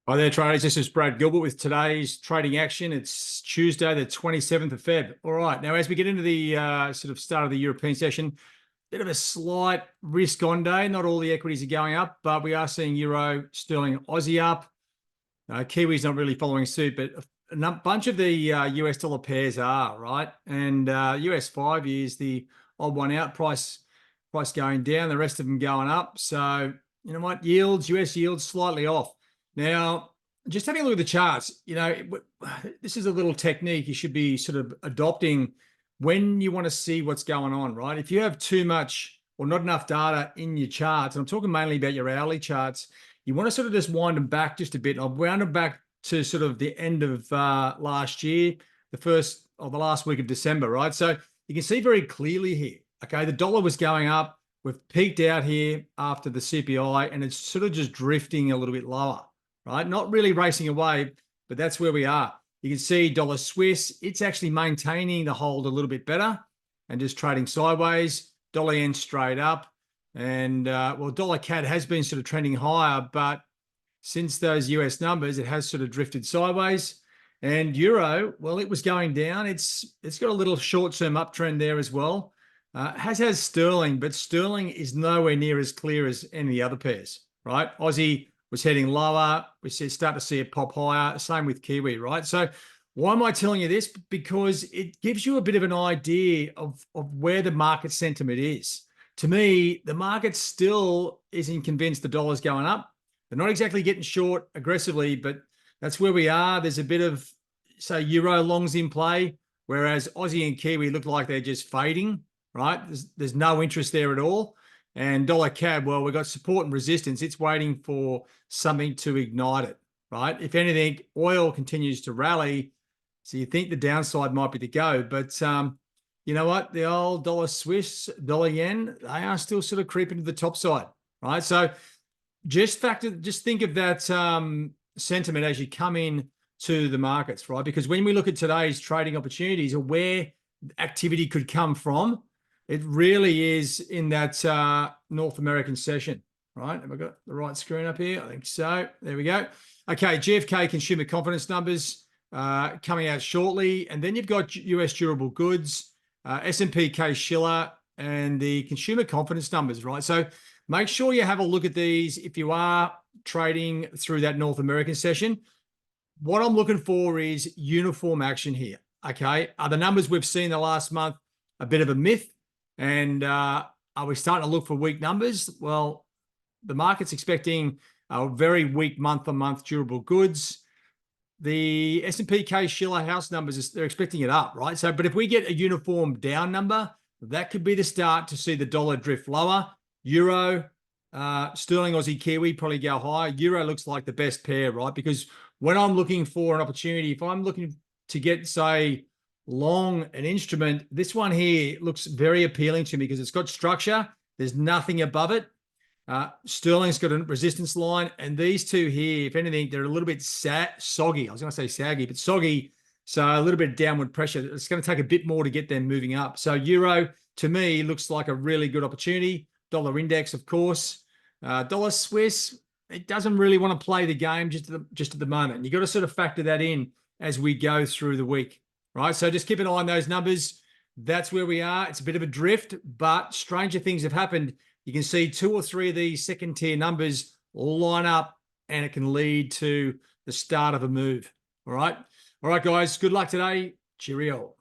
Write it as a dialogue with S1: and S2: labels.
S1: Hi there, traders. This is Brad Gilbert with today's trading action. It's Tuesday, the 27th of Feb. All right. Now, as we get into the sort of start of the European session, bit of a slight risk on day. Not all the equities are going up, but we are seeing Euro, Sterling, Aussie up. Kiwi's not really following suit, but a bunch of the US dollar pairs are, right? And US 5 years, the odd one out, price going down, the rest of them going up. So, you know what? US yields slightly off. Now, just having a look at the charts, this is a little technique you should be sort of adopting when you want to see what's going on, right? If you have too much or not enough data in your charts, and I'm talking mainly about your hourly charts, you want to sort of just wind them back just a bit. I've wound them back to sort of the end of last year, the last week of December, right? So you can see very clearly here, okay, the dollar was going up. We've peaked out here after the CPI, and it's sort of just drifting a little bit lower. Right? Not really racing away, but that's where we are. You can see dollar Swiss, it's actually maintaining the hold a little bit better and just trading sideways. Dollar yen straight up. And well, dollar CAD has been sort of trending higher, but since those US numbers, it has sort of drifted sideways. And euro, well, it was going down. It's got a little short-term uptrend there as well. Has sterling, but sterling is nowhere near as clear as any of the other pairs, right? Aussie was heading lower. We start to see it pop higher. Same with Kiwi, right? So why am I telling you this? Because it gives you a bit of an idea of where the market sentiment is. To me, the market still isn't convinced the dollar's going up. They're not exactly getting short aggressively, but that's where we are. There's a bit of, say, euro longs in play, whereas Aussie and Kiwi look like they're just fading, right? There's no interest there at all. And dollar CAD, well, we've got support and resistance. It's waiting for something to ignite it, right? If anything, oil continues to rally. So you think the downside might be to go. But you know what? The old dollar Swiss, dollar yen, they are still sort of creeping to the top side, right? So just think of that sentiment as you come in to the markets, right? Because when we look at today's trading opportunities or where activity could come from, it really is in that North American session, right? Have I got the right screen up here? I think so. There we go. Okay, GFK consumer confidence numbers coming out shortly. And then you've got US durable goods, S&P Case-Shiller, and the consumer confidence numbers, right? So make sure you have a look at these if you are trading through that North American session. What I'm looking for is uniform action here, okay? Are the numbers we've seen the last month a bit of a myth? And are we starting to look for weak numbers? Well, the market's expecting a very weak month-on-month durable goods. The S&P Case-Shiller house numbers, they're expecting it up, right? So, but if we get a uniform down number, that could be the start to see the dollar drift lower. Euro, Sterling, Aussie, Kiwi probably go higher. Euro looks like the best pair, right? Because when I'm looking for an opportunity, if I'm looking to get, say, long an instrument, this one here looks very appealing to me because it's got structure. There's nothing above it. Sterling's got a resistance line, and these two here, if anything, they're a little bit soggy. I was going to say saggy, but soggy. So a little bit of downward pressure. It's going to take a bit more to get them moving up. So euro, to me, looks like a really good opportunity. Dollar index, of course. Dollar Swiss, it doesn't really want to play the game just at the moment. You've got to sort of factor that in as we go through the week. Right, so just keep an eye on those numbers. That's where we are. It's a bit of a drift, but stranger things have happened. You can see 2 or 3 of these second-tier numbers line up, and it can lead to the start of a move. All right, guys. Good luck today. Cheerio.